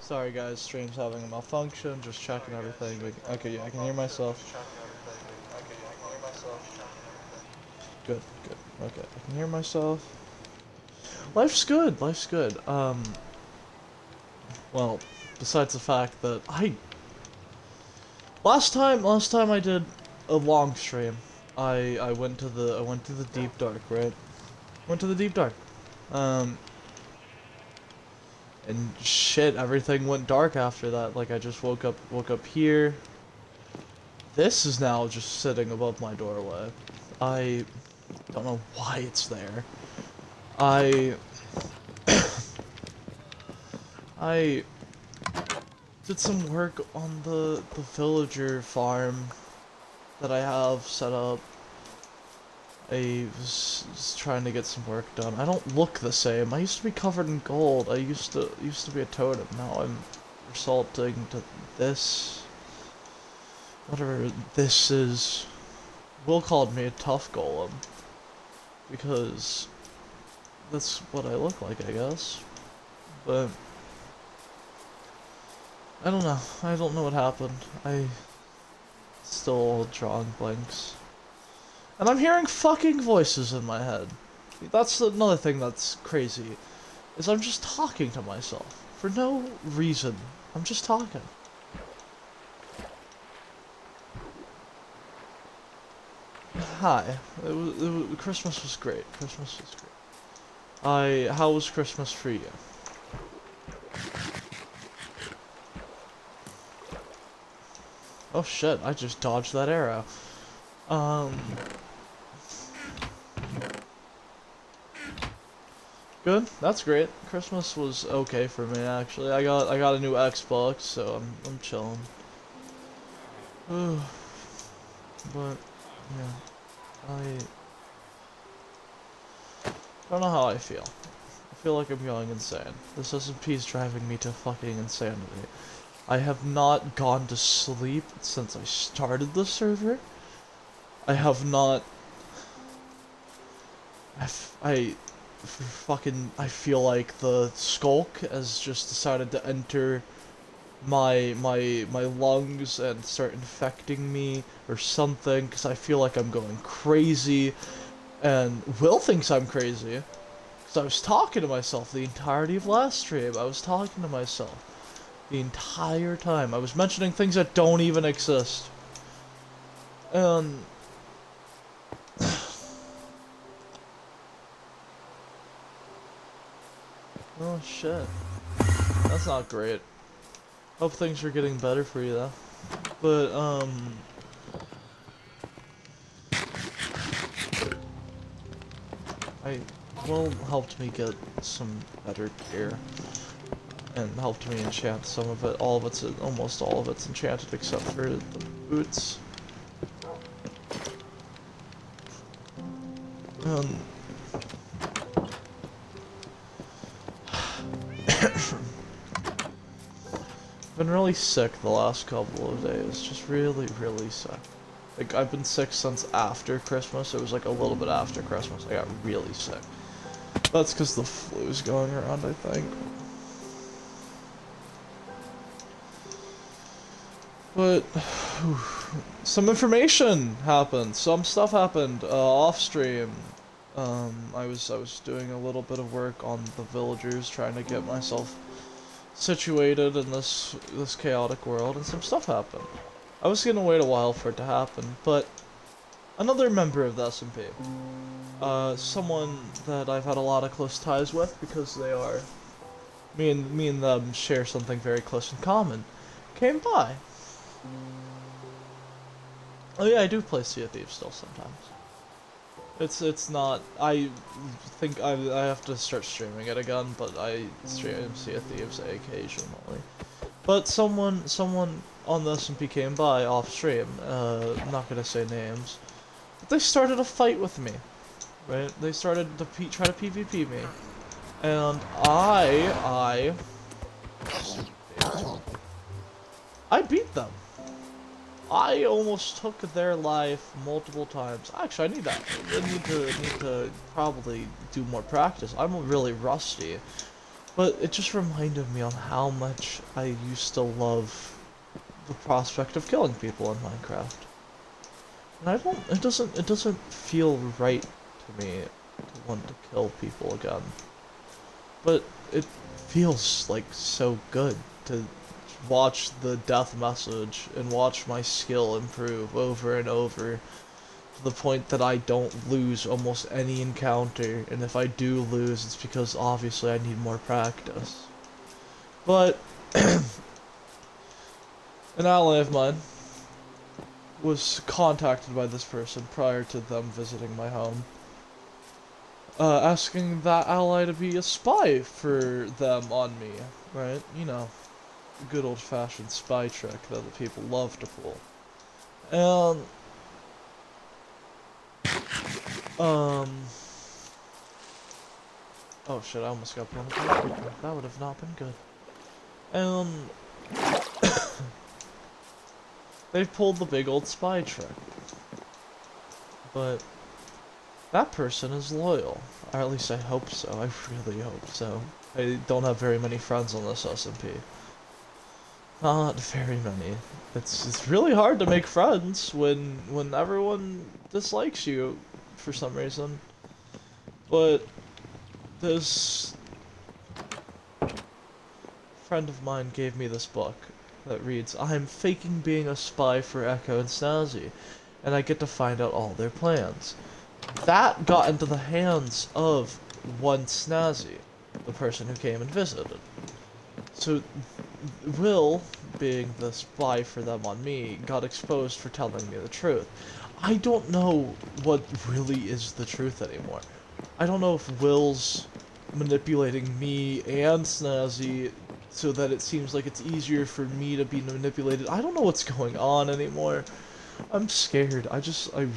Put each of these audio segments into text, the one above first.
Sorry guys, stream's having a malfunction, just checking everything. Okay, yeah, I can hear myself. Good, good. Okay, I can hear myself. Life's good, life's good. Well, besides the fact that last time I did a long stream, I went to the deep dark, right? Went to the deep dark. Um, and shit, everything went dark after that. Like I just woke up here. This is now just sitting above my doorway. I don't know why it's there. I I did some work on the villager farm that I have set up. I was just trying to get some work done. I don't look the same. I used to be covered in gold. I used to be a totem. Now I'm resulting to this. Whatever this is. Will called me a tough golem. Because that's what I look like, I guess. But I don't know. I don't know what happened. I still drawing blanks. And I'm hearing fucking voices in my head. That's another thing that's crazy. Is I'm just talking to myself. For no reason. I'm just talking. Hi. Christmas was great. Christmas was great. How was Christmas for you? Oh shit, I just dodged that arrow. Good. That's great. Christmas was okay for me actually. I got a new Xbox, so I'm chilling. But yeah, I don't know how I feel. I feel like I'm going insane. This S&P is driving me to fucking insanity. I have not gone to sleep since I started the server. I have not. I feel like the skulk has just decided to enter my lungs and start infecting me or something, because I feel like I'm going crazy, and Will thinks I'm crazy, because I was talking to myself the entirety of last stream. I was talking to myself the entire time. I was mentioning things that don't even exist. And oh shit. That's not great. Hope things are getting better for you though. But Will helped me get some better gear. And helped me enchant some of it. Almost all of it's enchanted except for the boots. Been really sick the last couple of days. Just really, really sick. Like, I've been sick since after Christmas. It was like a little bit after Christmas. I got really sick. That's because the flu's going around, I think. But some information happened. Some stuff happened off stream. I was doing a little bit of work on the villagers, trying to get myself situated in this chaotic world, and some stuff happened. I was gonna wait a while for it to happen, but another member of the S&P, someone that I've had a lot of close ties with because they are me and them share something very close in common, came by. Oh yeah, I do play Sea of Thieves still sometimes. It's not. I think I have to start streaming it again, but I stream Sea of Thieves occasionally. But someone on the SMP came by off stream. I'm not gonna say names, but they started a fight with me. Right? They started to try to PvP me, and I beat them. I almost took their life multiple times. Actually, I need to probably do more practice. I'm really rusty But it just reminded me on how much I used to love the prospect of killing people in Minecraft. And it doesn't feel right to me to want to kill people again. But it feels like so good to watch the death message and watch my skill improve over and over to the point that I don't lose almost any encounter, and if I do lose, it's because obviously I need more practice. But an ally of mine was contacted by this person prior to them visiting my home, asking that ally to be a spy for them on me, right? You know, good old-fashioned spy trick that the people love to pull. And, um... oh shit, I almost got blown up. That would have not been good. And... they've pulled the big old spy trick. But that person is loyal. Or at least I hope so. I really hope so. I don't have very many friends on this SMP. Not very many. It's really hard to make friends when everyone dislikes you for some reason. But this friend of mine gave me this book that reads, "I'm faking being a spy for Echo and Snazzy, and I get to find out all their plans." That got into the hands of one Snazzy, the person who came and visited. So Will, being the spy for them on me, got exposed for telling me the truth. I don't know what really is the truth anymore. I don't know if Will's manipulating me and Snazzy so that it seems like it's easier for me to be manipulated. I don't know what's going on anymore. I'm scared. I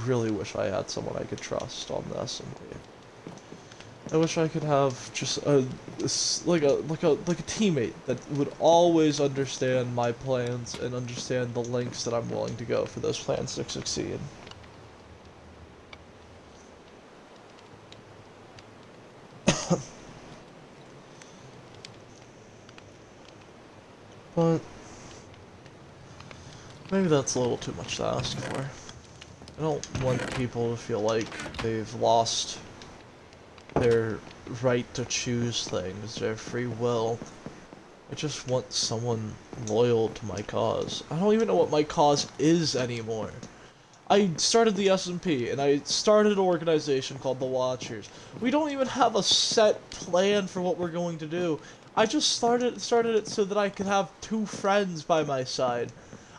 really wish I had someone I could trust on the SMP. I wish I could have just like a teammate that would always understand my plans and understand the lengths that I'm willing to go for those plans to succeed. But maybe that's a little too much to ask for. I don't want people to feel like they've lost their right to choose things, their free will. I just want someone loyal to my cause. I don't even know what my cause is anymore. I started the SMP, and I started an organization called the Watchers. We don't even have a set plan for what we're going to do. I just started it so that I could have two friends by my side.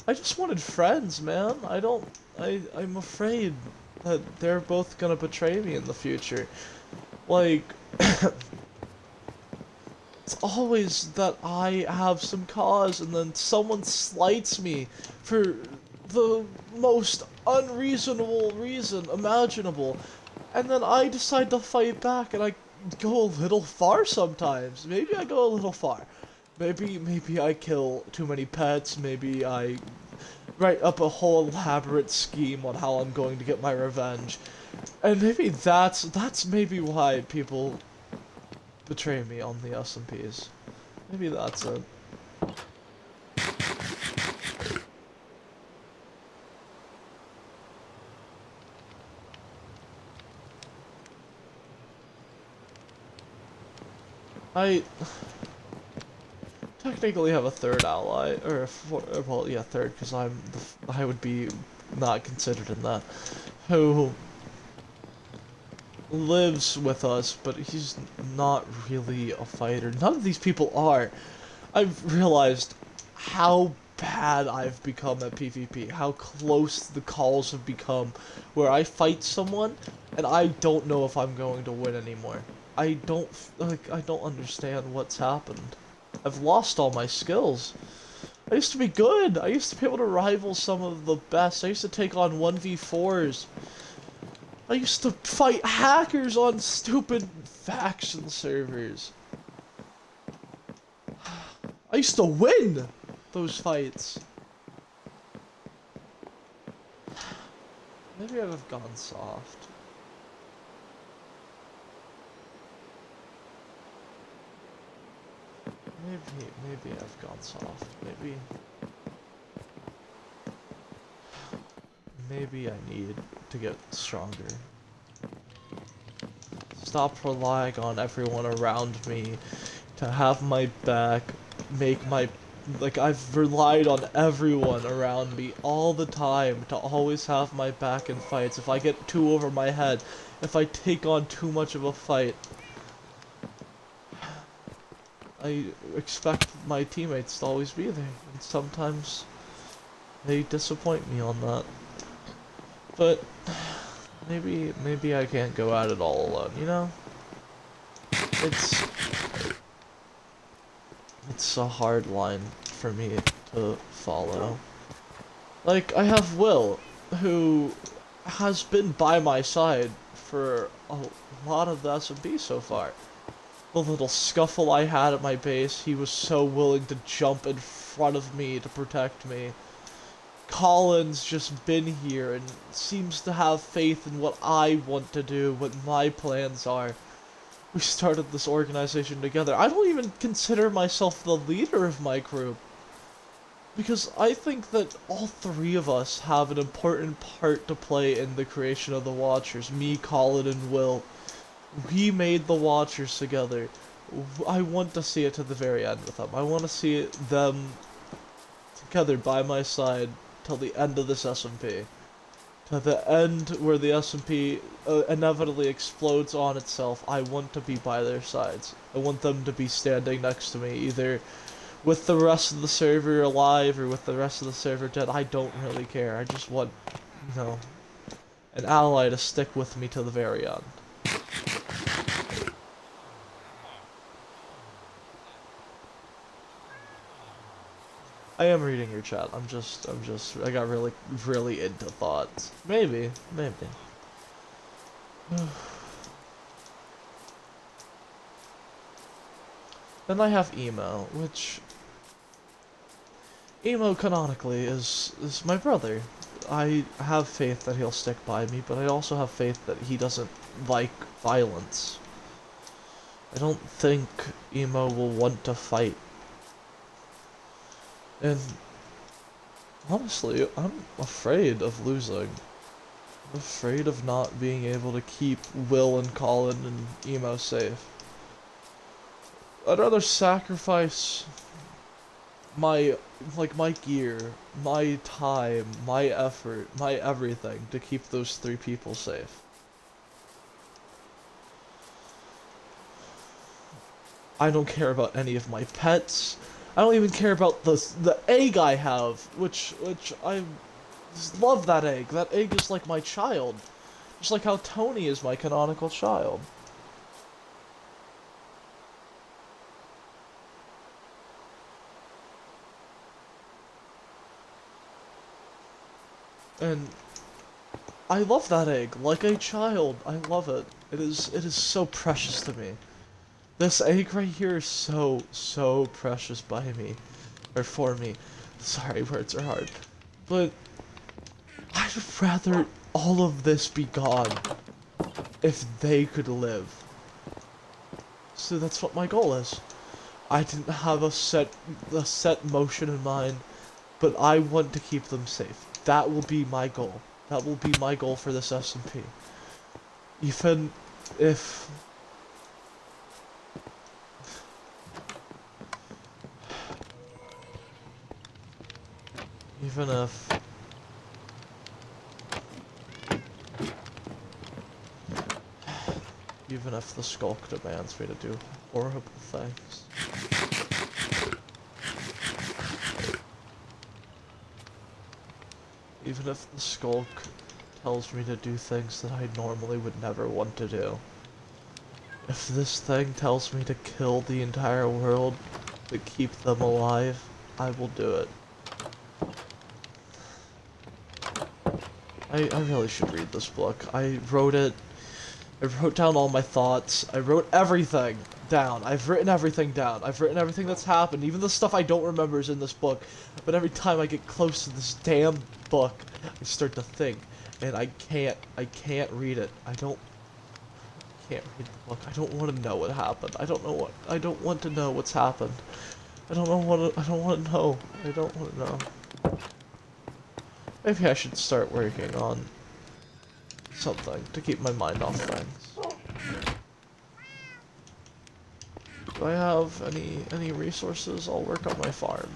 I just wanted friends, man. I'm afraid that they're both gonna betray me in the future. Like, it's always that I have some cause and then someone slights me for the most unreasonable reason imaginable. And then I decide to fight back and I go a little far sometimes. Maybe I go a little far. Maybe I kill too many pets. Maybe I write up a whole elaborate scheme on how I'm going to get my revenge. And maybe that's maybe why people betray me on the SMPs. Maybe that's it. I technically have a third ally, or a well, yeah, third, because I would be not considered in that, who lives with us, but he's not really a fighter. None of these people are. I've realized how bad I've become at PvP, how close the calls have become, where I fight someone, and I don't know if I'm going to win anymore. I don't understand what's happened. I've lost all my skills. I used to be good. I used to be able to rival some of the best. I used to take on 1v4s. I used to fight hackers on stupid faction servers. I used to win those fights. Maybe I've gone soft. maybe I've gone soft. Maybe I need to get stronger. Stop relying on everyone around me to have my back, like, I've relied on everyone around me all the time to always have my back in fights. If I get too over my head, if I take on too much of a fight, I expect my teammates to always be there, and sometimes they disappoint me on that. But maybe I can't go at it all alone, you know? It's a hard line for me to follow. Like, I have Will, who has been by my side for a lot of the S&P so far. The little scuffle I had at my base, he was so willing to jump in front of me to protect me. Colin's just been here and seems to have faith in what I want to do, what my plans are. We started this organization together. I don't even consider myself the leader of my group, because I think that all three of us have an important part to play in the creation of the Watchers. Me, Colin, and Will. We made the Watchers together. I want to see it to the very end with them. I want to see them together by my side till the end of this SMP. To the end where the SMP inevitably explodes on itself. I want to be by their sides. I want them to be standing next to me, either with the rest of the server alive or with the rest of the server dead. I don't really care. I just want, you know, an ally to stick with me to the very end. I am reading your chat. I got really into thoughts. Maybe. Then I have Emo, which... Emo, canonically, is my brother. I have faith that he'll stick by me, but I also have faith that he doesn't like violence. I don't think Emo will want to fight. And honestly, I'm afraid of losing. I'm afraid of not being able to keep Will and Colin and Emo safe. I'd rather sacrifice my gear, my time, my effort, my everything to keep those three people safe. I don't care about any of my pets. I don't even care about the egg I have, which I just love that egg. That egg is like my child. Just like how Tony is my canonical child. And I love that egg like a child. I love it. It is so precious to me. This egg right here is so precious by me. Or for me. Sorry, words are hard. But I'd rather all of this be gone if they could live. So that's what my goal is. I didn't have a set motion in mind, but I want to keep them safe. That will be my goal. That will be my goal for this SMP. Even if... Even if the skulk demands me to do horrible things. Even if the skulk tells me to do things that I normally would never want to do. If this thing tells me to kill the entire world to keep them alive, I will do it. I really should read this book. I wrote down all my thoughts. I wrote everything down. I've written everything down. I've written everything that's happened. Even the stuff I don't remember is in this book. But every time I get close to this damn book, I start to think. And I can't read it. I can't read the book. I don't want to know what happened. I don't want to know what's happened. I don't want to know. I don't want to know. Maybe I should start working on something to keep my mind off things. Do I have any resources? I'll work on my farm.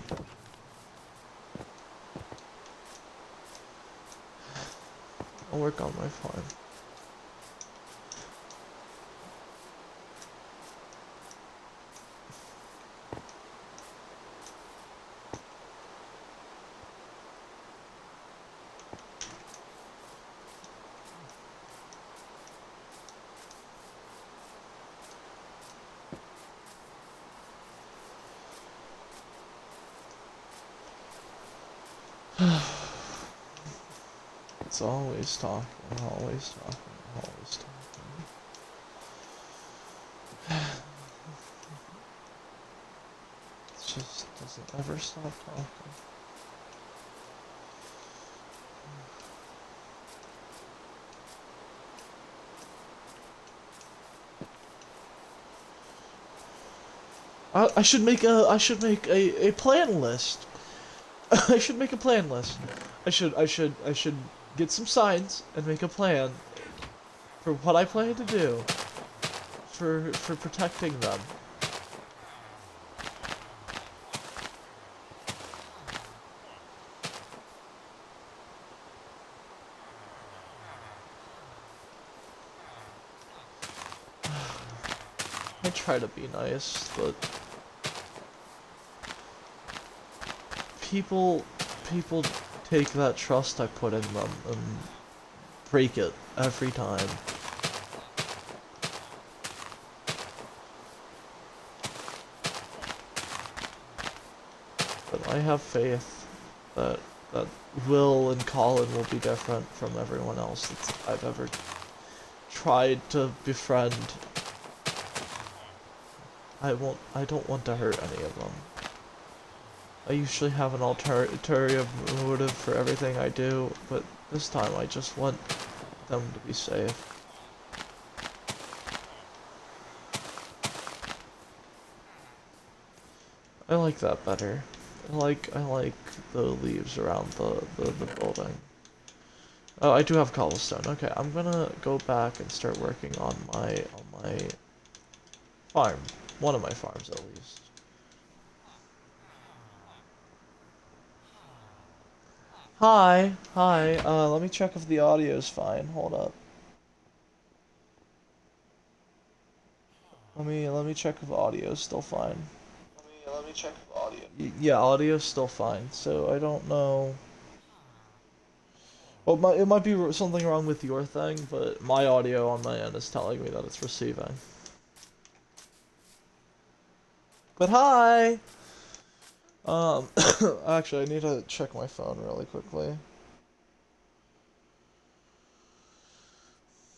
I'll work on my farm. It's always talking, always talking, always talking. It just doesn't ever stop talking. I should make a plan list. I should make a plan list. I should get some signs and make a plan for what I plan to do for protecting them. I try to be nice, but people take that trust I put in them and break it every time. But I have faith that Will and Colin will be different from everyone else that I've ever tried to befriend. I don't want to hurt any of them. I usually have an ulterior motive for everything I do, but this time I just want them to be safe. I like that better. I like the leaves around the building. Oh, I do have cobblestone. Okay, I'm gonna go back and start working on my farm. One of my farms, at least. Hi, let me check if the audio's fine. Hold up. Let me check if audio's still fine. Let me check if audio. Yeah, audio's still fine. So I don't know. Well, it might be something wrong with your thing, but my audio on my end is telling me that it's receiving. But hi! Actually, I need to check my phone really quickly.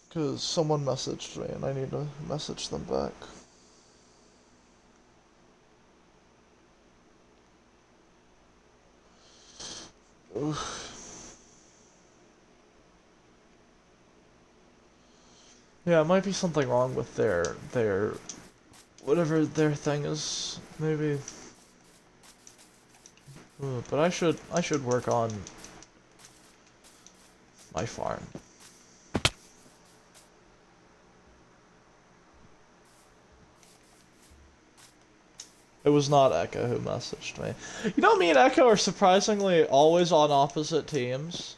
Because someone messaged me and I need to message them back. Oof. Yeah, it might be something wrong with their whatever their thing is, maybe. But I should work on my farm. It was not Echo who messaged me. You know, me and Echo are surprisingly always on opposite teams.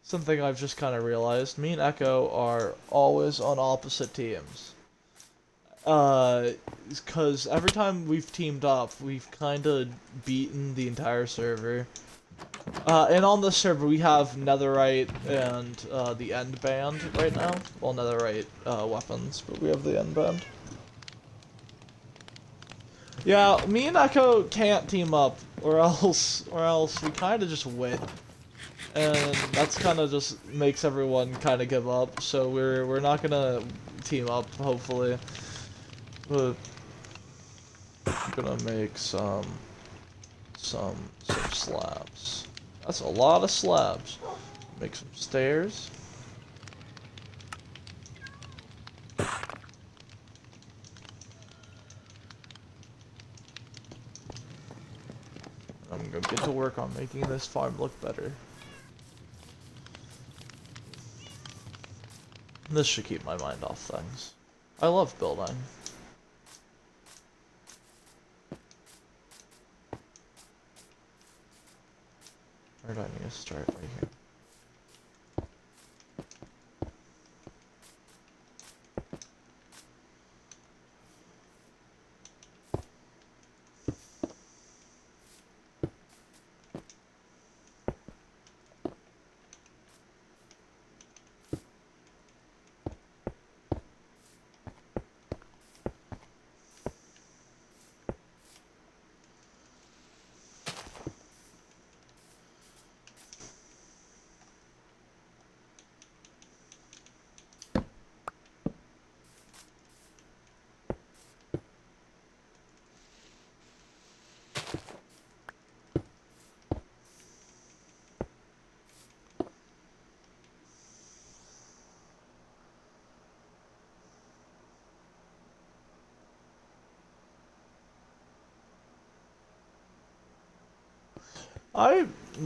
Something I've just kind of realized. Me and Echo are always on opposite teams. Because every time we've teamed up, we've kind of beaten the entire server. And on this server, we have Netherite and the End Band right now. Well, Netherite weapons, but we have the End Band. Yeah, me and Echo can't team up, or else we kind of just win. And that's kind of just makes everyone kind of give up. So we're not gonna team up, hopefully. But I'm gonna make some slabs. That's a lot of slabs. Make some stairs. I'm gonna get to work on making this farm look better. This should keep my mind off things. I love building. Where do I need to start? Right here.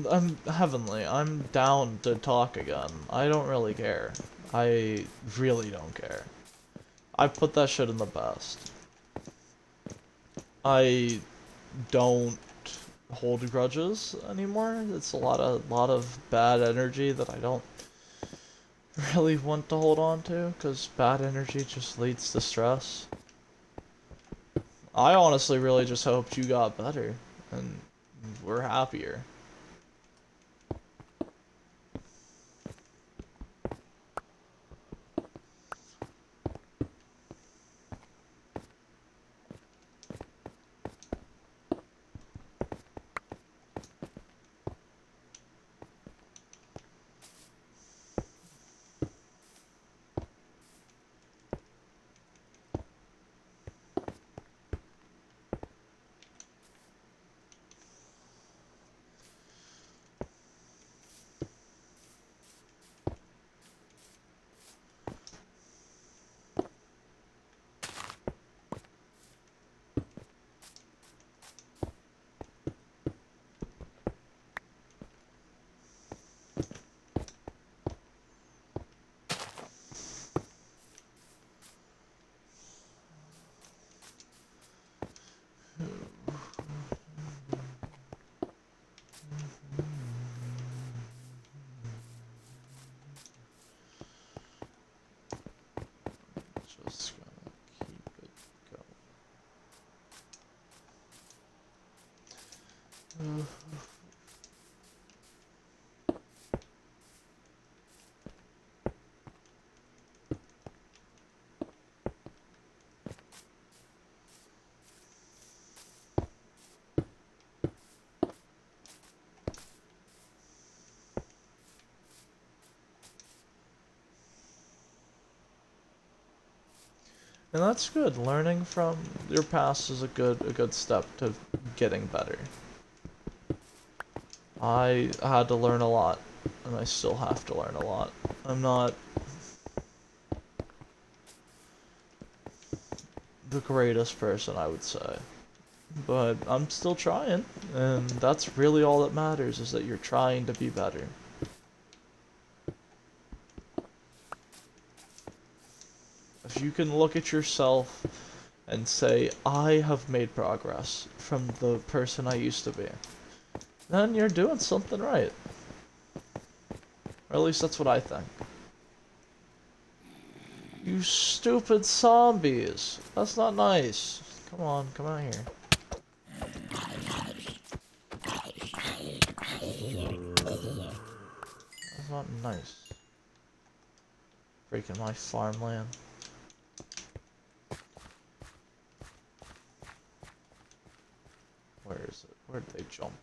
I'm heavenly. I'm down to talk again. I don't really care. I really don't care. I put that shit in the best. I don't hold grudges anymore. It's a lot of bad energy that I don't really want to hold on to, because bad energy just leads to stress. I honestly really just hoped you got better and we're happier. Just gonna keep it going. And that's good. Learning from your past is a good step to getting better. I had to learn a lot, and I still have to learn a lot. I'm not the greatest person, I would say, but I'm still trying, and that's really all that matters, is that you're trying to be better. If you can look at yourself and say, I have made progress from the person I used to be, then you're doing something right. Or at least that's what I think. You stupid zombies. That's not nice. Come on, come out here. That's not nice. Breaking my farmland. Where is it? Where did they jump?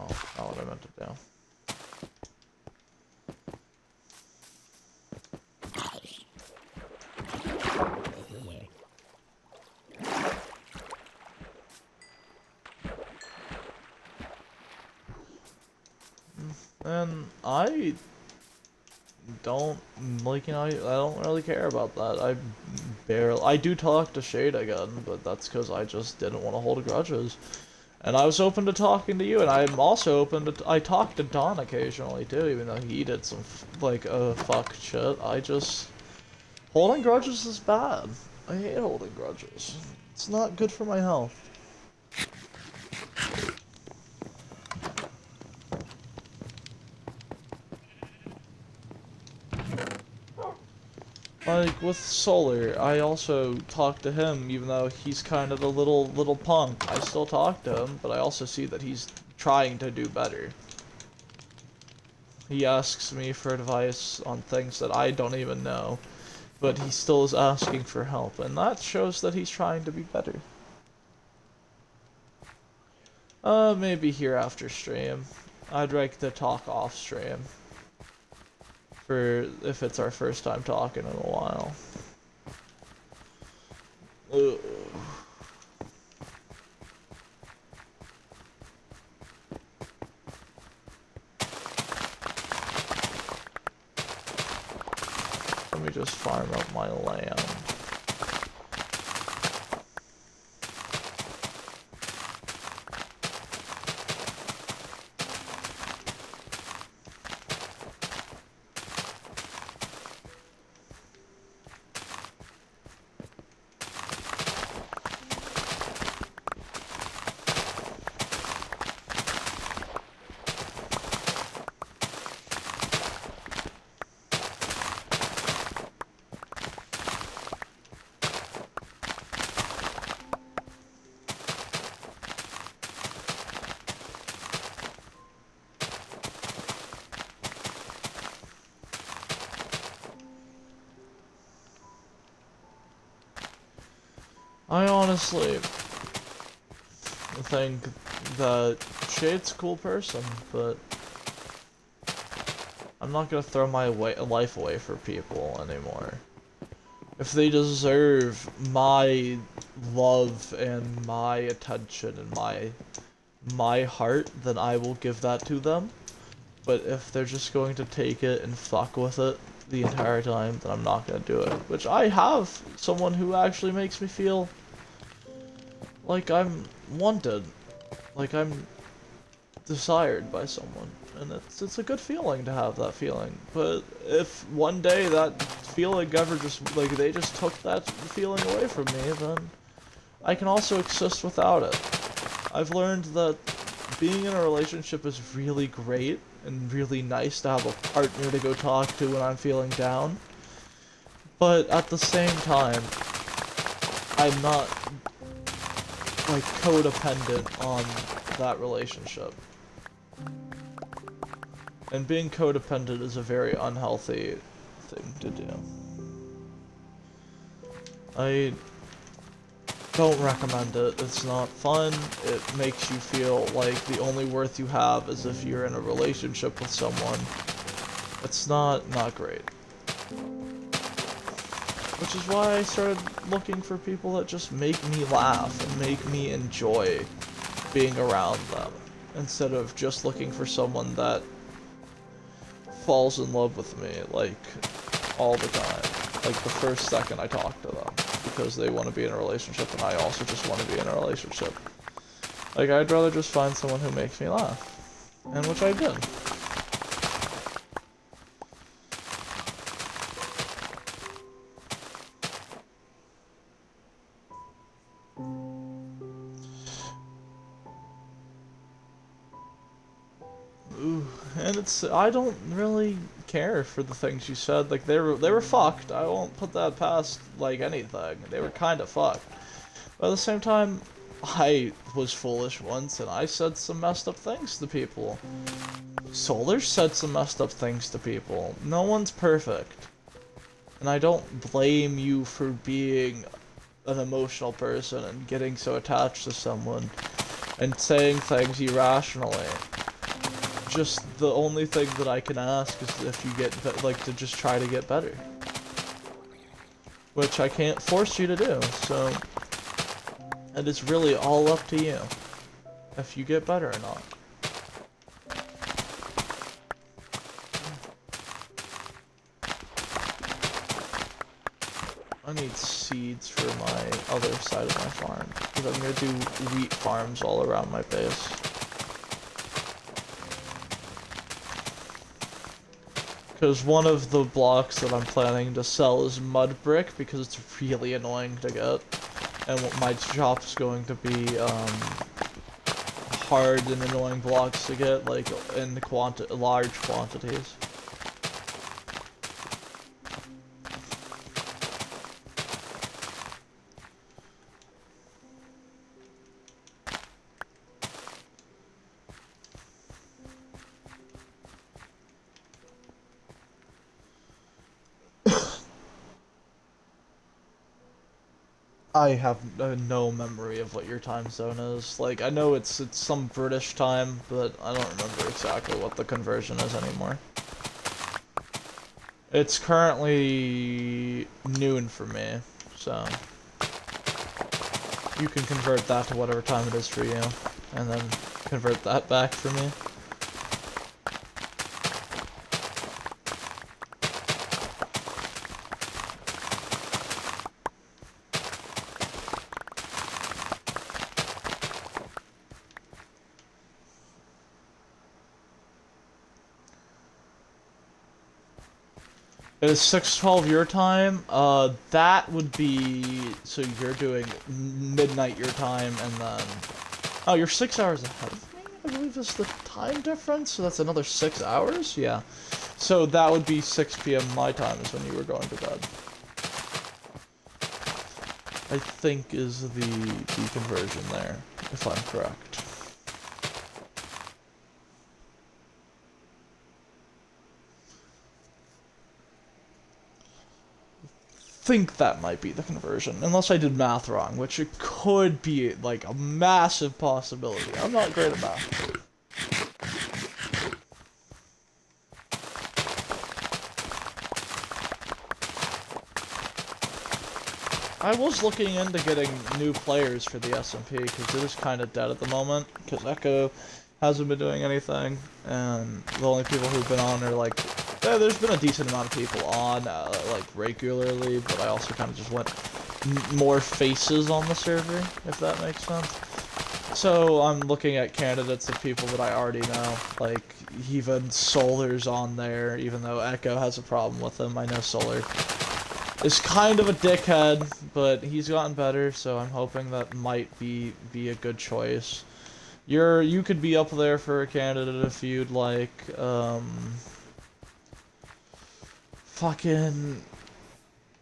Oh, not what I meant to do. And I don't, like, you know, I don't really care about that. I barely. I do talk to Shade again, but that's because I just didn't want to hold grudges. And I was open to talking to you, and I'm also open to. I talk to Don occasionally too, even though he did some like fuck shit. I just holding grudges is bad. I hate holding grudges. It's not good for my health. Like with Solar, I also talk to him, even though he's kind of a little punk. I still talk to him, but I also see that he's trying to do better. He asks me for advice on things that I don't even know, but he still is asking for help, and that shows that he's trying to be better. Maybe here after stream. I'd like to talk off stream. For if it's our first time talking in a while. Ugh. Let me just farm up my land. I honestly think that Shade's a cool person, but I'm not gonna throw my life away for people anymore. If they deserve my love and my attention and my heart, then I will give that to them. But if they're just going to take it and fuck with it the entire time, then I'm not gonna do it. Which I have someone who actually makes me feel like I'm wanted, like I'm desired by someone, and it's a good feeling to have that feeling. But if one day that feeling ever just, like, they just took that feeling away from me, then I can also exist without it. I've learned that being in a relationship is really great and really nice to have a partner to go talk to when I'm feeling down, but at the same time, I'm not like codependent on that relationship. And being codependent is a very unhealthy thing to do. I don't recommend it. It's not fun. It makes you feel like the only worth you have is if you're in a relationship with someone. It's not great. Which is why I started looking for people that just make me laugh and make me enjoy being around them, instead of just looking for someone that falls in love with me, like, all the time. Like, the first second I talk to them, because they want to be in a relationship and I also just want to be in a relationship. Like, I'd rather just find someone who makes me laugh. And which I did. Ooh, and I don't really care for the things you said. Like, they were fucked. I won't put that past, like, anything. They were kind of fucked. But at the same time, I was foolish once and I said some messed up things to people. Solar said some messed up things to people. No one's perfect. And I don't blame you for being an emotional person and getting so attached to someone and saying things irrationally. Just the only thing that I can ask is if you get, like, to just try to get better. Which I can't force you to do, so it is really all up to you if you get better or not. I need seeds for my other side of my farm, because I'm gonna do wheat farms all around my base. Because one of the blocks that I'm planning to sell is mud brick, because it's really annoying to get. And what my shop's going to be, hard and annoying blocks to get, like, in large quantities. I have no memory of what your time zone is. Like, I know it's some British time, but I don't remember exactly what the conversion is anymore. It's currently noon for me, so you can convert that to whatever time it is for you, and then convert that back for me. It is 6:12 your time. That would be, so you're doing midnight your time, and then, oh, you're 6 hours ahead of me, I believe is the time difference. So that's another 6 hours. Yeah. So that would be 6 p.m. my time is when you were going to bed. I think is the conversion there, if I'm correct. Think that might be the conversion, unless I did math wrong, which it could be, like, a massive possibility. I'm not great at math. I was looking into getting new players for the SMP, because it is kind of dead at the moment, because Echo hasn't been doing anything, and the only people who've been on are, like, there's been a decent amount of people on, like, regularly, but I also kind of just want more faces on the server, if that makes sense. So I'm looking at candidates of people that I already know, like, even Solar's on there, even though Echo has a problem with him. I know Solar is kind of a dickhead, but he's gotten better, so I'm hoping that might be a good choice. You could be up there for a candidate if you'd like. Fucking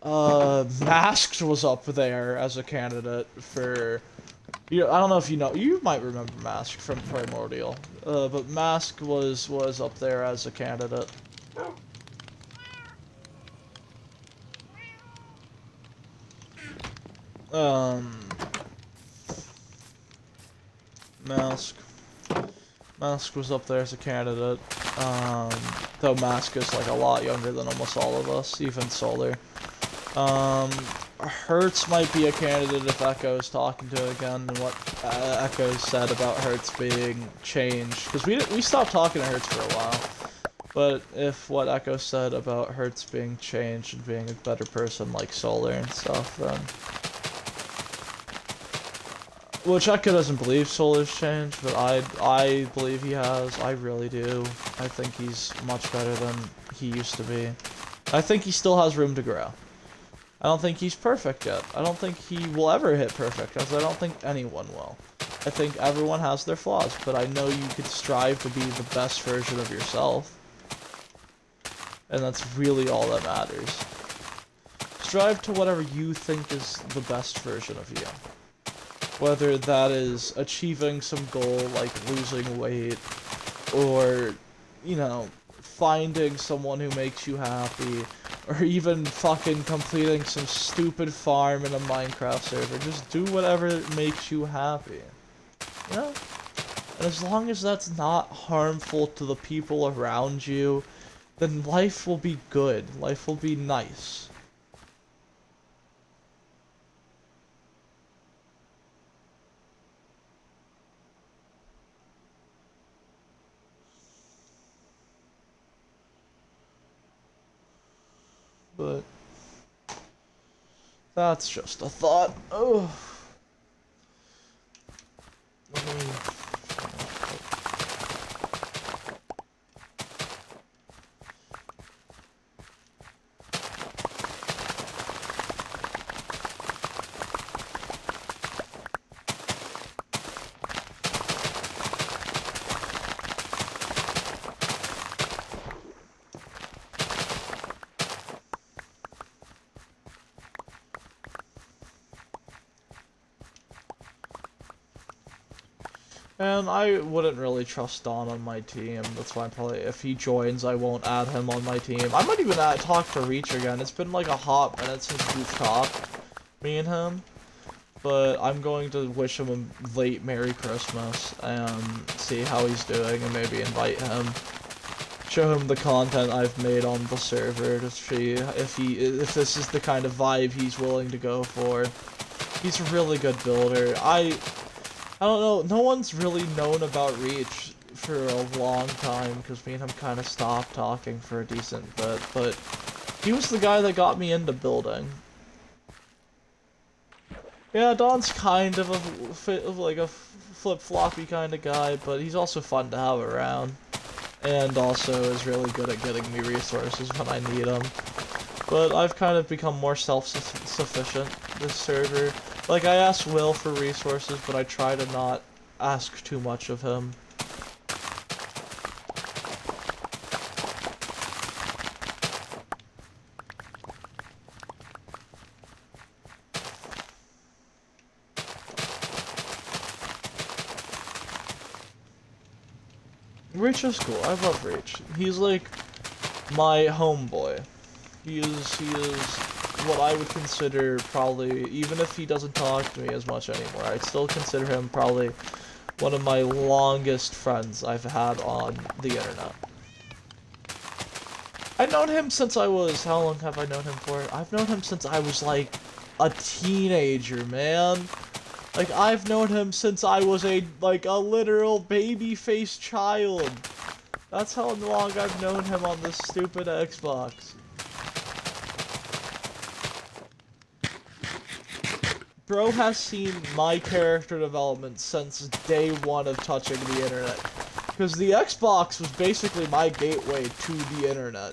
Masked was up there as a candidate for. I don't know if you know. You might remember Mask from Primordial, but Mask was up there as a candidate. Mask. Mask was up there as a candidate. Though Mask is like a lot younger than almost all of us, even Solar. Hertz might be a candidate if Echo's talking to it again, and what Echo said about Hertz being changed. Because we stopped talking to Hertz for a while. But if what Echo said about Hertz being changed and being a better person like Solar and stuff, then... Which Echo doesn't believe Solar's changed, but I believe he has. I really do. I think he's much better than he used to be. I think he still has room to grow. I don't think he's perfect yet. I don't think he will ever hit perfect, as I don't think anyone will. I think everyone has their flaws, but I know you could strive to be the best version of yourself. And that's really all that matters. Strive to whatever you think is the best version of you. Whether that is achieving some goal like losing weight, or, you know, finding someone who makes you happy, or even fucking completing some stupid farm in a Minecraft server. Just do whatever makes you happy. You know? And as long as that's not harmful to the people around you, then life will be good. Life will be nice. But That's just a thought. Oh. Let me... And I wouldn't really trust Don on my team. That's why probably if he joins, I won't add him on my team. I might even talk to Reach again. It's been like a hot minute since we've talked, me and him. But I'm going to wish him a late Merry Christmas and see how he's doing and maybe invite him. Show him the content I've made on the server to see if this is the kind of vibe he's willing to go for. He's a really good builder. I don't know, no one's really known about Reach for a long time, because me and him kind of stopped talking for a decent bit, but he was the guy that got me into building. Yeah, Don's kind of a flip-floppy kind of guy, but he's also fun to have around, and also is really good at getting me resources when I need them. But I've kind of become more self-sufficient this server. Like, I ask Will for resources, but I try to not ask too much of him. Reach is cool. I love Reach. He's like my homeboy. He is what I would consider probably, even if he doesn't talk to me as much anymore, I'd still consider him probably one of my longest friends I've had on the internet. I've known him since I was, how long have I known him for? I've known him since I was like a teenager, man. Like, I've known him since I was a literal baby-faced child. That's how long I've known him on this stupid Xbox. Bro has seen my character development since day one of touching the internet. Because the Xbox was basically my gateway to the internet.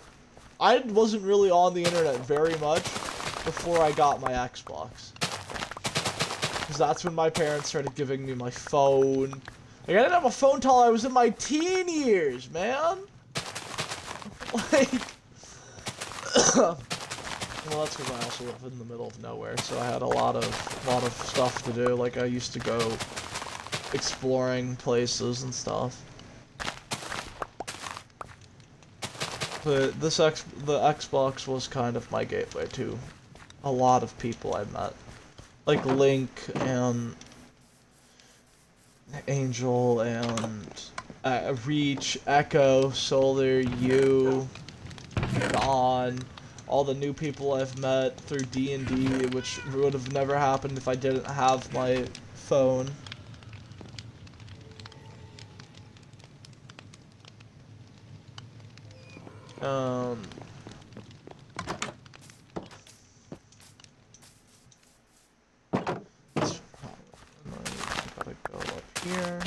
I wasn't really on the internet very much before I got my Xbox. Because that's when my parents started giving me my phone. Like, I didn't have a phone till I was in my teen years, man! Like... Well, that's because I also live in the middle of nowhere, so I had a lot of stuff to do. Like, I used to go exploring places and stuff. But the Xbox was kind of my gateway to a lot of people I met. Like Link and Angel and Reach, Echo, Solar, you, Dawn. All the new people I've met through D&D, which would have never happened if I didn't have my phone. Gotta go up here.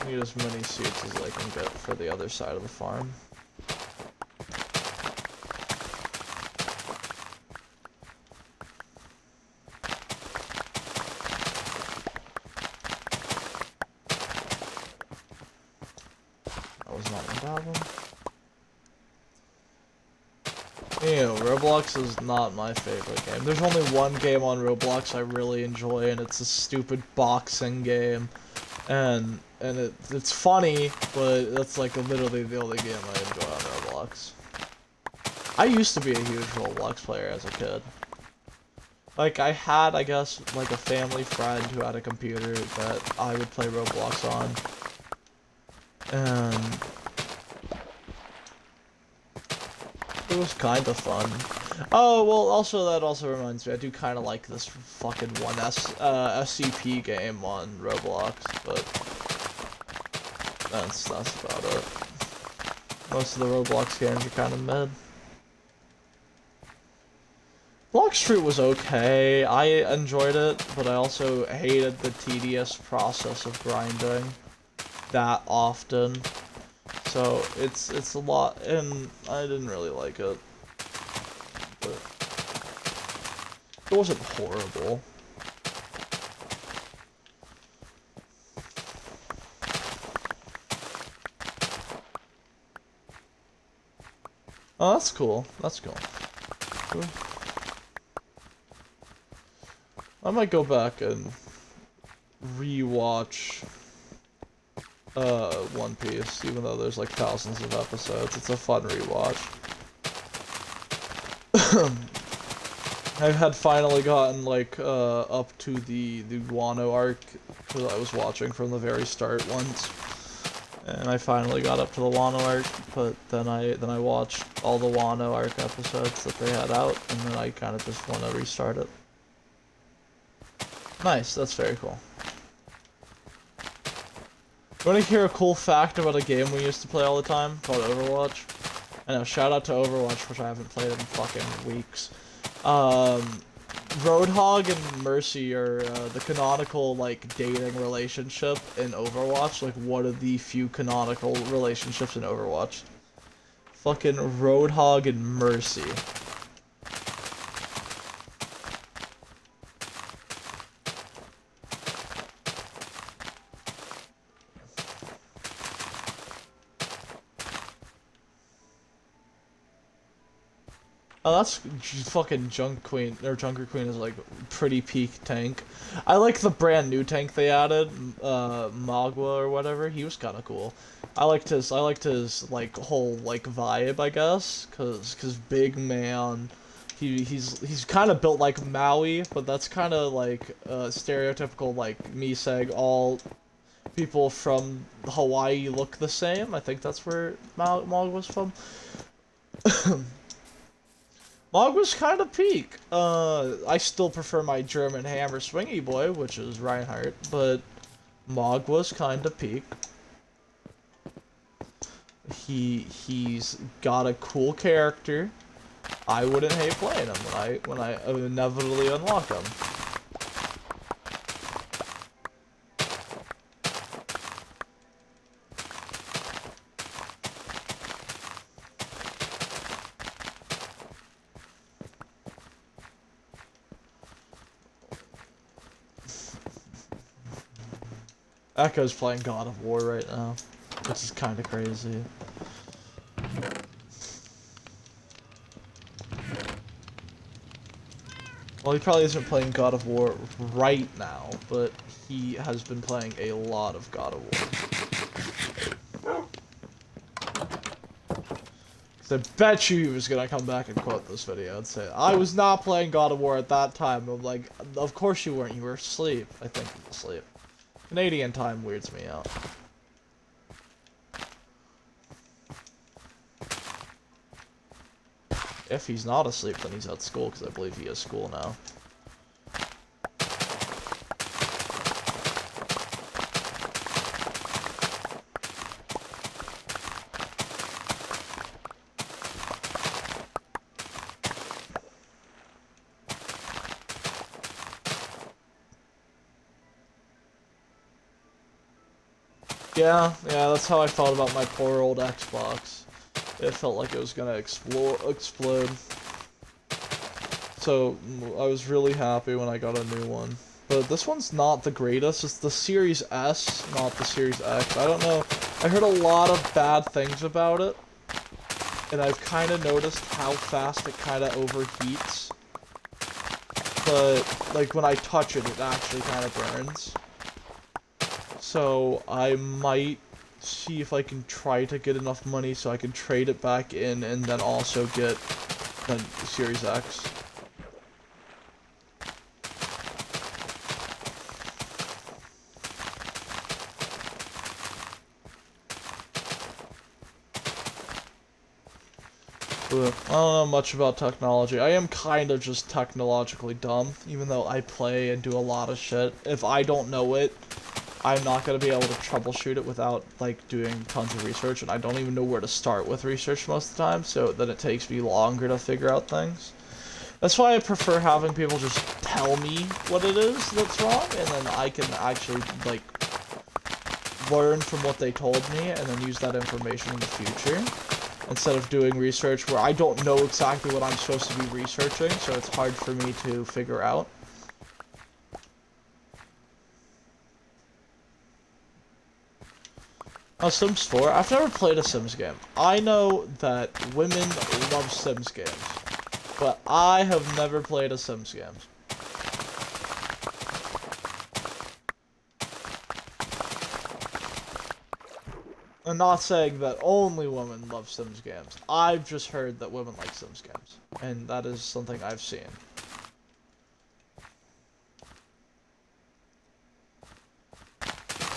Need as many seeds as I can get for the other side of the farm. That was not one problem. Ew, Roblox is not my favorite game. There's only one game on Roblox I really enjoy, and it's a stupid boxing game. And it's funny, but that's like literally the only game I enjoy on Roblox. I used to be a huge Roblox player as a kid. Like, I had, I guess, like a family friend who had a computer that I would play Roblox on. And It was kind of fun. Oh, well, also, that also reminds me, I do kind of like this fucking SCP game on Roblox, but that's about it. Most of the Roblox games are kind of mid. Block Street was okay. I enjoyed it, but I also hated the tedious process of grinding that often. So it's a lot, and I didn't really like it. But it wasn't horrible. Oh, that's cool. That's cool. I might go back and rewatch One Piece, even though there's like thousands of episodes. It's a fun rewatch. I had finally gotten like up to the Wano arc that I was watching from the very start once. And I finally got up to the Wano arc, but then I watched all the Wano arc episodes that they had out, and then I kind of just want to restart it. Nice, that's very cool. You want to hear a cool fact about a game we used to play all the time called Overwatch? I know, shout out to Overwatch, which I haven't played in fucking weeks. Roadhog and Mercy are the canonical, like, dating relationship in Overwatch. Like, one of the few canonical relationships in Overwatch. Fucking Roadhog and Mercy. Oh, that's fucking Junk Queen, or Junker Queen is like pretty peak tank. I like the brand new tank they added, Magua or whatever. He was kind of cool. I liked his like whole like vibe, I guess, cause big man. He's kind of built like Maui, but that's kind of like stereotypical like Miseg. All people from Hawaii look the same. I think that's where Magua's from. Mog was kind of peak. I still prefer my German hammer swingy boy, which is Reinhardt, but Mog was kind of peak. He's got a cool character. I wouldn't hate playing him when I inevitably unlock him. Echo's playing God of War right now, which is kind of crazy. Well, he probably isn't playing God of War right now, but he has been playing a lot of God of War. So I bet you he was gonna come back and quote this video and say, I was not playing God of War at that time. I'm like, of course you weren't, you were asleep. I think he was asleep. Canadian time weirds me out. If he's not asleep, then he's at school, because I believe he has school now. Yeah, that's how I felt about my poor old Xbox. It felt like it was gonna explode. So, I was really happy when I got a new one. But this one's not the greatest, it's the Series S, not the Series X. I don't know, I heard a lot of bad things about it. And I've kind of noticed how fast it kind of overheats. But, like, when I touch it, it actually kind of burns. So I might see if I can try to get enough money so I can trade it back in and then also get the Series X. But I don't know much about technology. I am kind of just technologically dumb, even though I play and do a lot of shit. If I don't know it, I'm not going to be able to troubleshoot it without, like, doing tons of research, and I don't even know where to start with research most of the time, so then it takes me longer to figure out things. That's why I prefer having people just tell me what it is that's wrong, and then I can actually, like, learn from what they told me, and then use that information in the future. Instead of doing research where I don't know exactly what I'm supposed to be researching, so it's hard for me to figure out. Sims 4? I've never played a Sims game. I know that women love Sims games, but I have never played a Sims game. I'm not saying that only women love Sims games. I've just heard that women like Sims games, and that is something I've seen.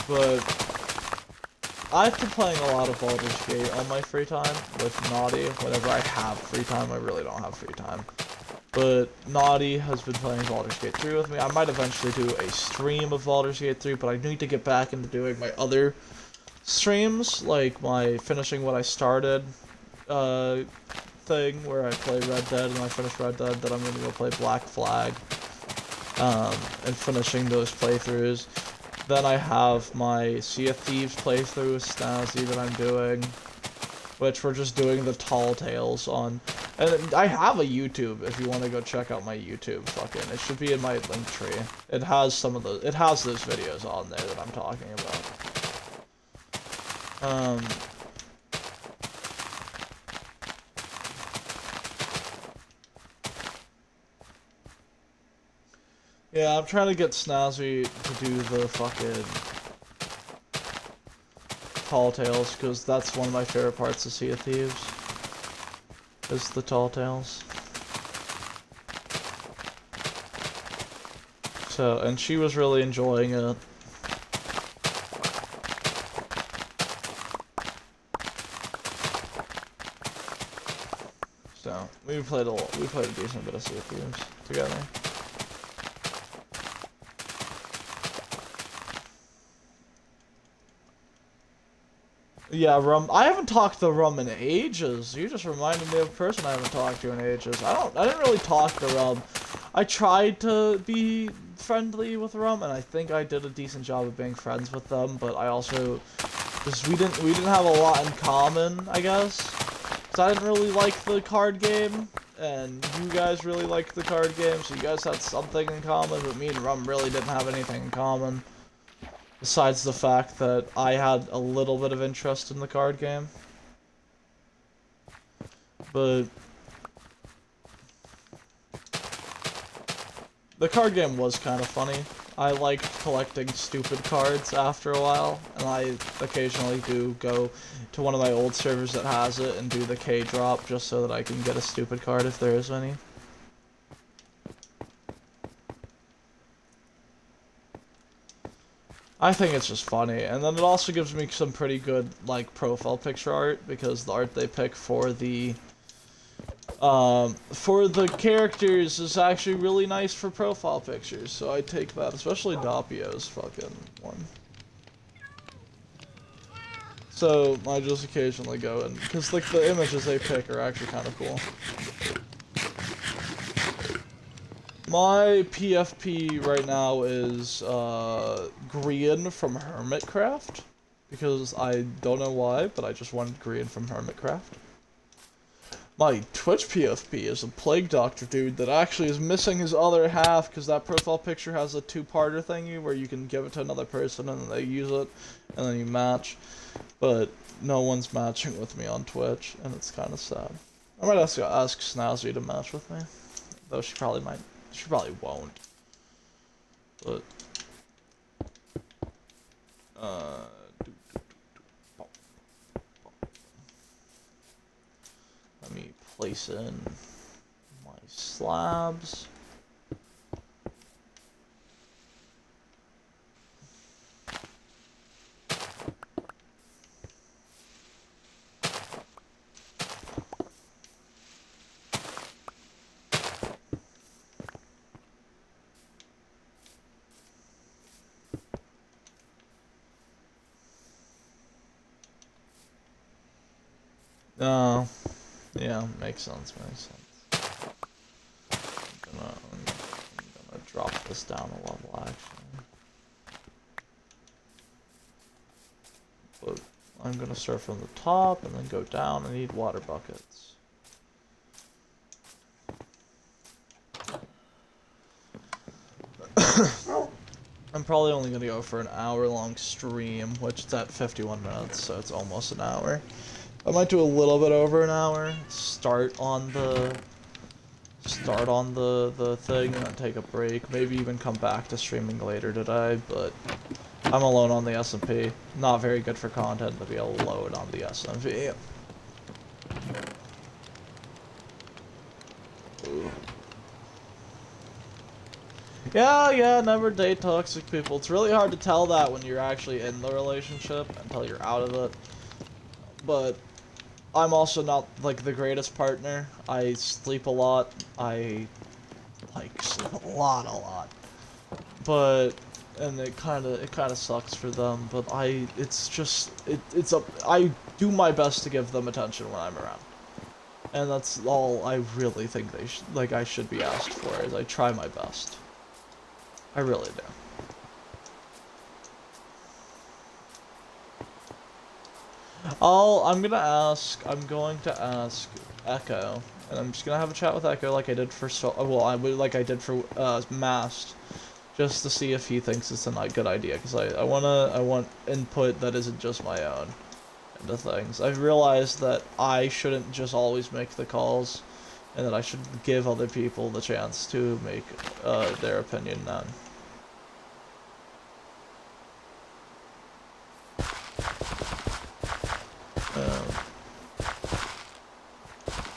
But I've been playing a lot of Baldur's Gate on my free time with Naughty. Whenever I have free time, I really don't have free time. But Naughty has been playing Baldur's Gate 3 with me. I might eventually do a stream of Baldur's Gate 3, but I need to get back into doing my other streams, like my finishing what I started thing, where I play Red Dead and I finish Red Dead, then I'm going to go play Black Flag, and finishing those playthroughs. Then I have my Sea of Thieves playthrough with Snazzy that I'm doing, which we're just doing the Tall Tales on. And I have a YouTube if you want to go check out my YouTube. Fucking, it should be in my link tree. It has some of those. It has those videos on there that I'm talking about. Yeah, I'm trying to get Snazzy to do the fucking Tall Tales, because that's one of my favorite parts of Sea of Thieves, is the Tall Tales. So, and she was really enjoying it. So, we played a decent bit of Sea of Thieves together. Yeah, Rum. I haven't talked to Rum in ages. You just reminded me of a person I haven't talked to in ages. I didn't really talk to Rum. I tried to be friendly with Rum, and I think I did a decent job of being friends with them, but I also just we didn't have a lot in common, I guess. Cause I didn't really like the card game, and you guys really liked the card game, so you guys had something in common, but me and Rum really didn't have anything in common. Besides the fact that I had a little bit of interest in the card game. But the card game was kind of funny. I liked collecting stupid cards after a while, and I occasionally do go to one of my old servers that has it and do the K drop just so that I can get a stupid card if there is any. I think it's just funny, and then it also gives me some pretty good, like, profile picture art, because the art they pick for the characters is actually really nice for profile pictures, so I take that, especially Doppio's fucking one. So, I just occasionally go and, because, like, the images they pick are actually kind of cool. My PFP right now is, Grian from Hermitcraft, because I don't know why, but I just wanted Grian from Hermitcraft. My Twitch PFP is a Plague Doctor dude that actually is missing his other half, because that profile picture has a two-parter thingy where you can give it to another person and then they use it, and then you match. But no one's matching with me on Twitch, and it's kind of sad. I might ask Snazzy to match with me, though she probably might. She probably won't. But let me place in my slabs. Oh, yeah, makes sense, makes sense. I'm gonna drop this down a level, actually. But I'm gonna start from the top and then go down. I need water buckets. I'm probably only gonna go for an hour-long stream, which is at 51 minutes, so it's almost an hour. I might do a little bit over an hour. Start on the thing and then take a break. Maybe even come back to streaming later today, but I'm alone on the SMP. Not very good for content to be alone on the SMP. Ooh. Yeah, never date toxic people. It's really hard to tell that when you're actually in the relationship until you're out of it. But I'm also not, like, the greatest partner. I sleep a lot. I, like, sleep a lot. But, and it kinda sucks for them, but I do my best to give them attention when I'm around. And that's all I really think I should be asked for, is I try my best. I really do. I'm going to ask Echo, and I'm just gonna have a chat with Echo like I did for like I did for Mast, just to see if he thinks it's a good idea, because I want input that isn't just my own into things. I've realized that I shouldn't just always make the calls, and that I should give other people the chance to make their opinion known.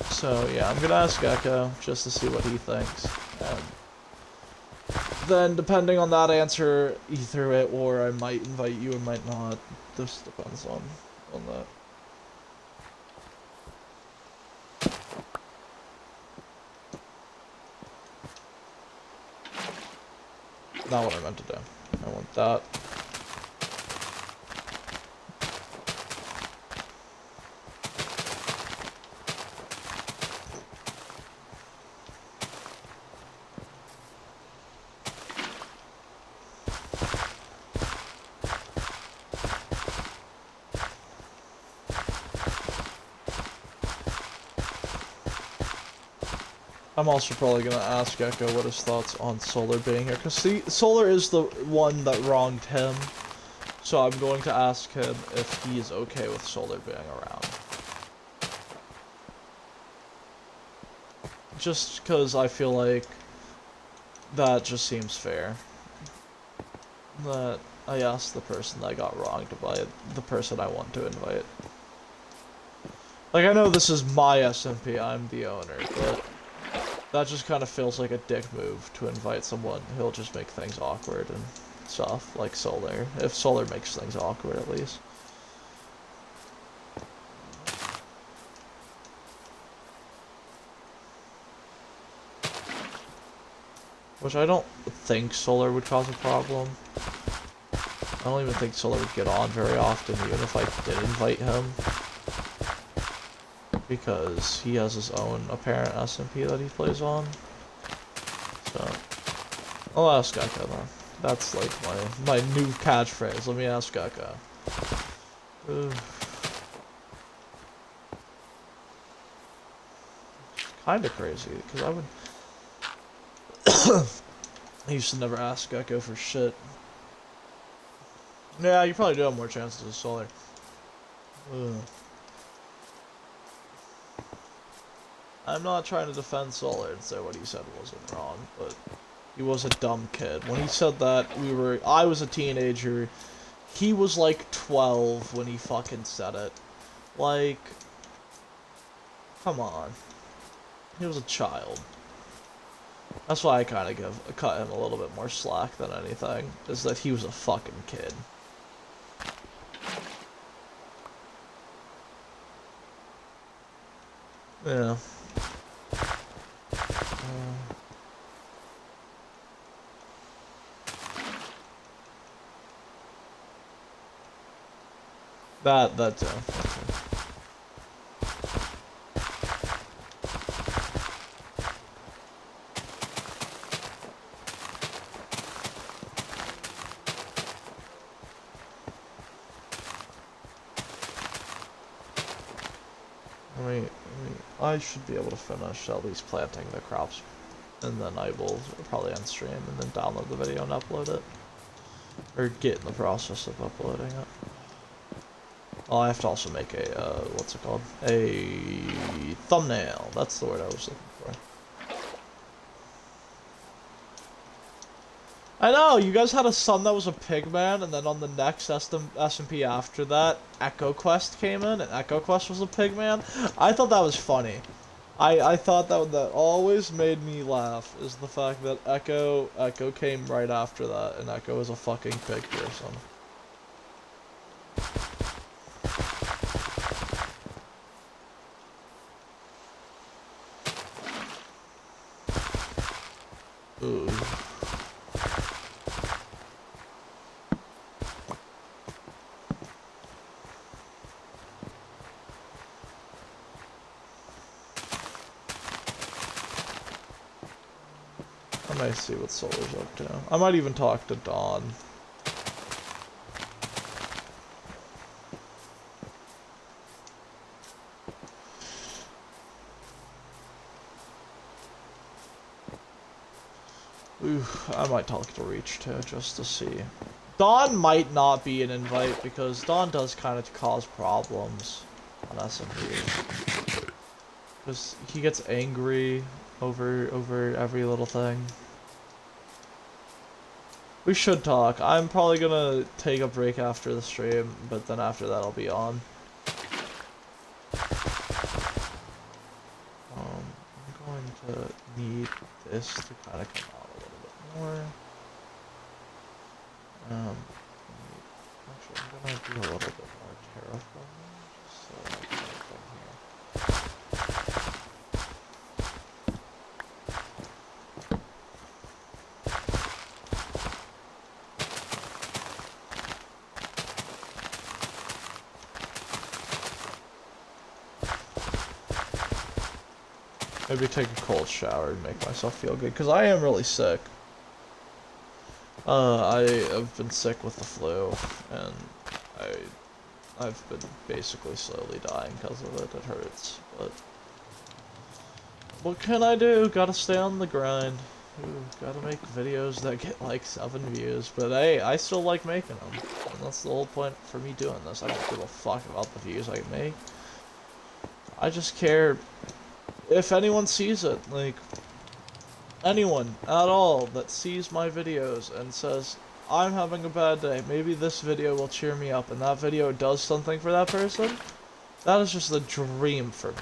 So yeah, I'm gonna ask Echo just to see what he thinks, and then depending on that answer, either it or I might invite you or might not. This depends on that. Not what I meant to do. I want that. I'm also probably gonna ask Echo what his thoughts on Solar being here, because see, Solar is the one that wronged him, so I'm going to ask him if he's okay with Solar being around. Just because I feel like that just seems fair. That I asked the person that got wronged by the person I want to invite. Like, I know this is my SMP, I'm the owner, but that just kind of feels like a dick move to invite someone who'll just make things awkward and stuff, like Solar. If Solar makes things awkward, at least. Which I don't think Solar would cause a problem. I don't even think Solar would get on very often, even if I did invite him. Because he has his own apparent SMP that he plays on. So, I'll ask Echo then. That's like my new catchphrase. Let me ask Echo. Kinda crazy, because I would... I used to never ask Echo for shit. Yeah, you probably do have more chances with Solar. I'm not trying to defend Solar and say what he said wasn't wrong, but he was a dumb kid. When he said that, I was a teenager. He was like 12 when he fucking said it. Like, come on. He was a child. That's why I kind of cut him a little bit more slack than anything, is that he was a fucking kid. Yeah. That too. I should be able to finish at least planting the crops, and then I will probably end stream and then download the video and upload it. Or get in the process of uploading it. Oh, I have to also make a, what's it called? A thumbnail. That's the word I was looking for. I know, you guys had a son that was a pigman, and then on the next SMP after that, Echo Quest came in, and Echo Quest was a pigman. I thought that was funny. I thought that always made me laugh, is the fact that Echo came right after that, and Echo is a fucking pig person. Ooh. I might see what Solar's up to. I might even talk to Dawn. Ooh, I might talk to Reach too, just to see. Dawn might not be an invite because Dawn does kind of cause problems on SMP. Because he gets angry over every little thing. We should talk. I'm probably gonna take a break after the stream, but then after that I'll be on. I'm going to need this to kind of come out a little bit more. Actually, I'm gonna do a little bit more terraforming, just so I can get from here. Maybe take a cold shower and make myself feel good, because I am really sick. I have been sick with the flu, and I've been basically slowly dying because of it. It hurts, but what can I do? Gotta stay on the grind. Ooh, gotta make videos that get like 7 views, but hey, I still like making them, and that's the whole point for me doing this. I don't give a fuck about the views I make. I just care if anyone sees it, like, anyone at all that sees my videos and says, I'm having a bad day, maybe this video will cheer me up, and that video does something for that person, that is just a dream for me.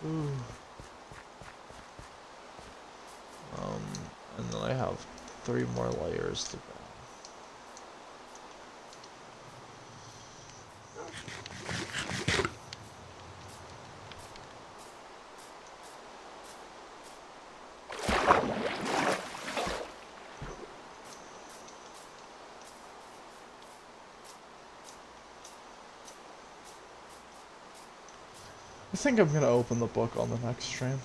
Ooh. And then I have 3 more layers to go. I think I'm gonna open the book on the next stream.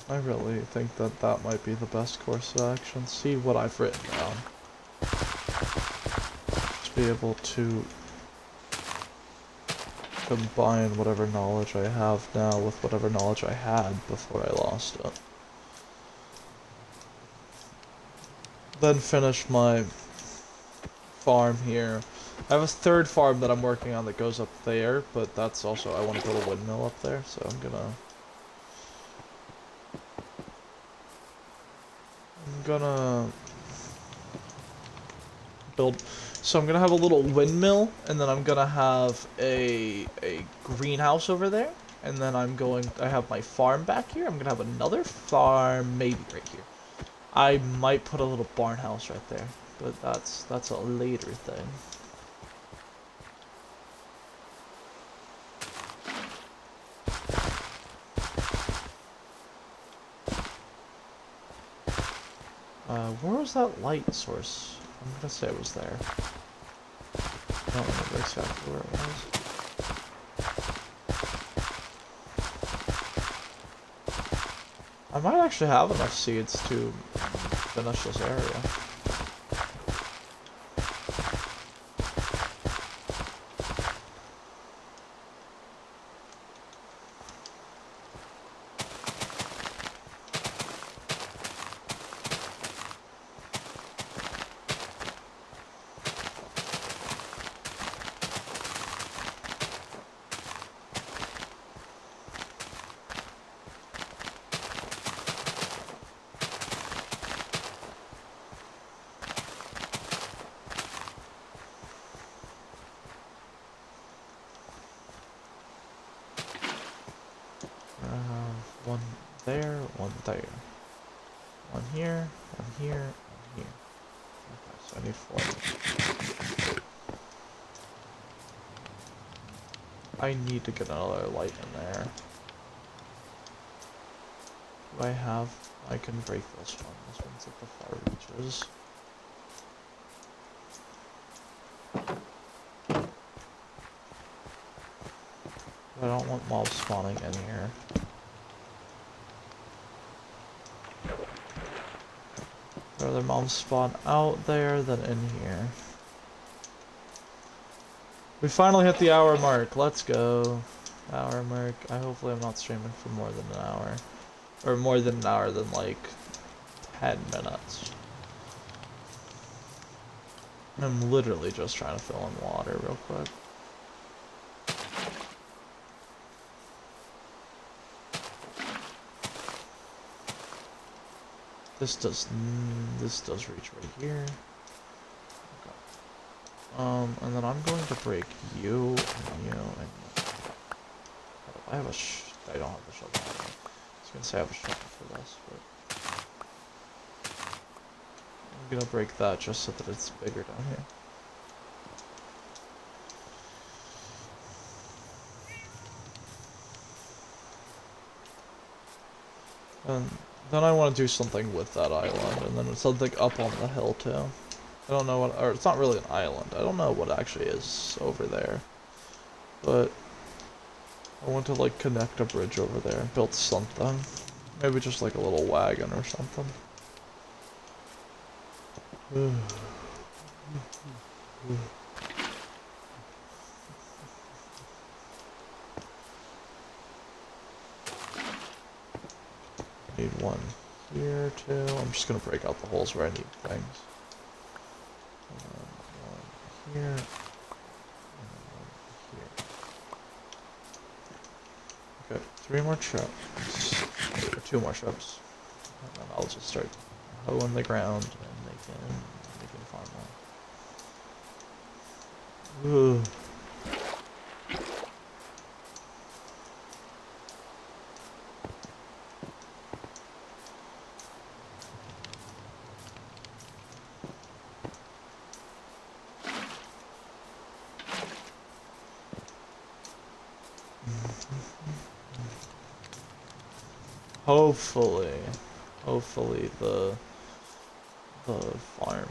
I really think that that might be the best course of action. See what I've written down. To be able to combine whatever knowledge I have now with whatever knowledge I had before I lost it. Then finish my farm here. I have a 3rd farm that I'm working on that goes up there, but that's also, I want to build a windmill up there, so I'm gonna build, So I'm gonna have a little windmill, and then I'm gonna have a greenhouse over there, and then I have my farm back here. I'm gonna have another farm, maybe right here. I might put a little barn house right there, but that's a later thing. Where was that light source? I'm gonna say it was there. I don't remember exactly where it was. I might actually have enough seeds to finish this area. One there, one there. One here, one here, one here. Okay, so I need 4. I need to get another light in there. Do I have... I can break this one. This one's at the far reaches. I don't want mobs spawning in here. Rather mobs spawn out there than in here. We finally hit the hour mark. Let's go. Hour mark. Hopefully I'm not streaming for more than an hour. Or more than an hour than like 10 minutes. I'm literally just trying to fill in water real quick. This does reach right here. Okay. And then I'm going to break you and you and you. I don't have a shovel. I was gonna say I have a shovel for this, but I'm gonna break that just so that it's bigger down here. And then I want to do something with that island, and then something up on the hill too. I don't know what, or it's not really an island. I don't know what actually is over there, but I want to like connect a bridge over there, build something. Maybe just like a little wagon or something. Need one here too. I'm just gonna break out the holes where I need things. And then one here. And then one here. Okay, 3 more chips. Or 2 more chips. And then I'll just start hoeing the ground and making farm land. Ooh. Hopefully the farm.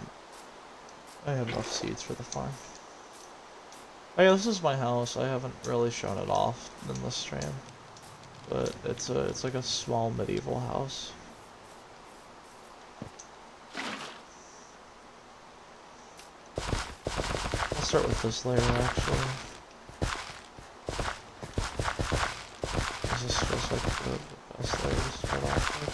I have enough seeds for the farm. Oh yeah, this is my house. I haven't really shown it off in this stream, but it's like a small medieval house. I'll start with this layer actually. This feels like the best layer to start off with.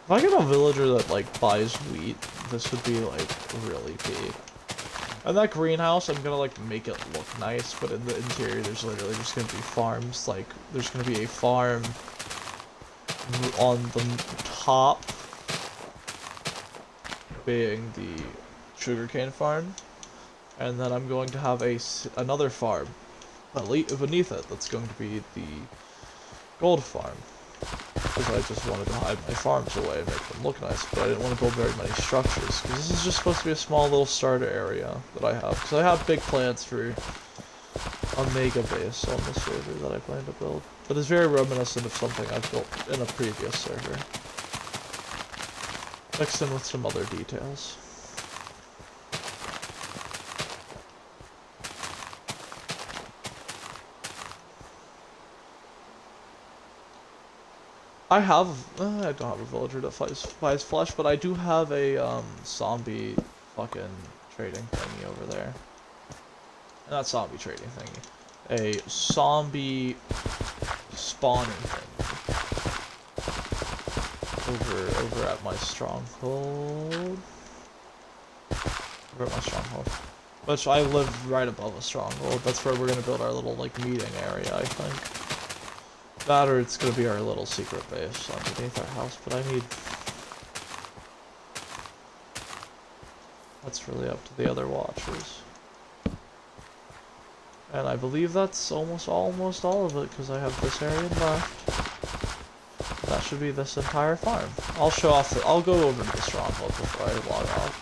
If I get a villager that, like, buys wheat, this would be, like, really peak. And that greenhouse, I'm gonna, like, make it look nice, but in the interior, there's literally just gonna be farms. Like, there's gonna be a farm on the top being the sugarcane farm, and then I'm going to have another farm beneath it that's going to be the gold farm. Because I just wanted to hide my farms away and make them look nice, but I didn't want to build very many structures, because this is just supposed to be a small little starter area that I have, because I have big plans for a mega base on the server that I plan to build, that is very reminiscent of something I've built in a previous server, mixed in with some other details. I don't have a villager that buys flesh, but I do have a, zombie fucking trading thingy over there. Not zombie trading thingy. A zombie spawner thing. Over at my stronghold. Over at my stronghold. Which I live right above a stronghold. That's where we're gonna build our little, like, meeting area, I think. That or it's gonna be our little secret base underneath our house, but I need... That's really up to the other watchers. And I believe that's almost all of it, because I have this area left. That should be this entire farm. I'll show off I'll go over to the stronghold before I log off.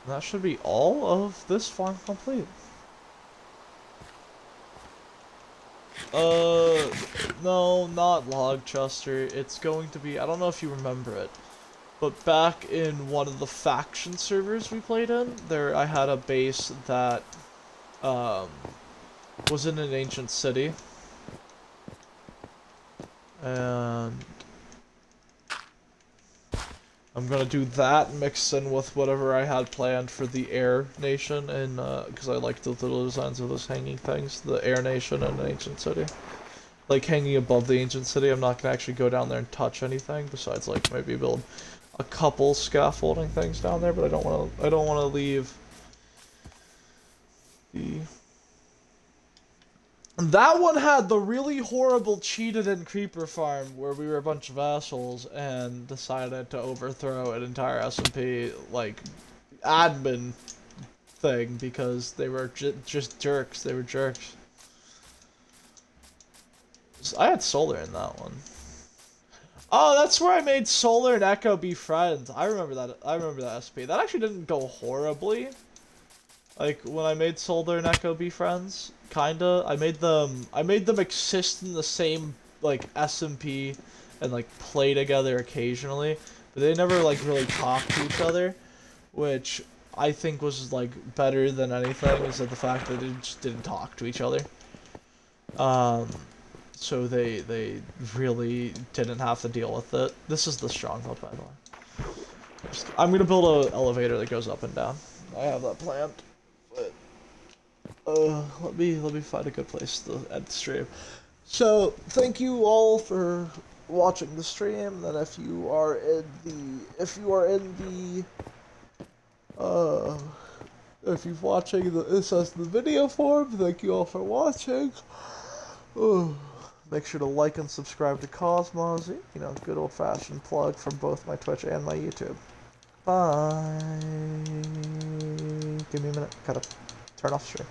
That should be all of this farm complete. No, not Logchester. It's going to be, I don't know if you remember it, but back in one of the faction servers we played in, I had a base that, was in an ancient city. And I'm gonna do that mixed in with whatever I had planned for the Air Nation, and because I like the little designs of those hanging things, the Air Nation and Ancient City. Like hanging above the Ancient City, I'm not gonna actually go down there and touch anything besides like maybe build a couple scaffolding things down there, but I don't wanna leave the... That one had the really horrible cheated and creeper farm where we were a bunch of assholes and decided to overthrow an entire SMP, like, admin thing because they were just jerks. They were jerks. So I had Solar in that one. Oh, that's where I made Solar and Echo be friends. I remember that. I remember that SP. That actually didn't go horribly. Like, when I made Solar and Echo be friends, kinda. I made them exist in the same, like, SMP and, like, play together occasionally. But they never, like, really talked to each other. Which I think was, like, better than anything, is that the fact that they just didn't talk to each other. So they really didn't have to deal with it. This is the stronghold, by the way. I'm gonna build an elevator that goes up and down. I have that planned. Let me find a good place to end the stream. So, thank you all for watching the stream. Then if you're watching this as the video form, thank you all for watching. Make sure to like and subscribe to Cosmos. You know, good old-fashioned plug from both my Twitch and my YouTube. Bye. Give me a minute. Gotta turn off stream.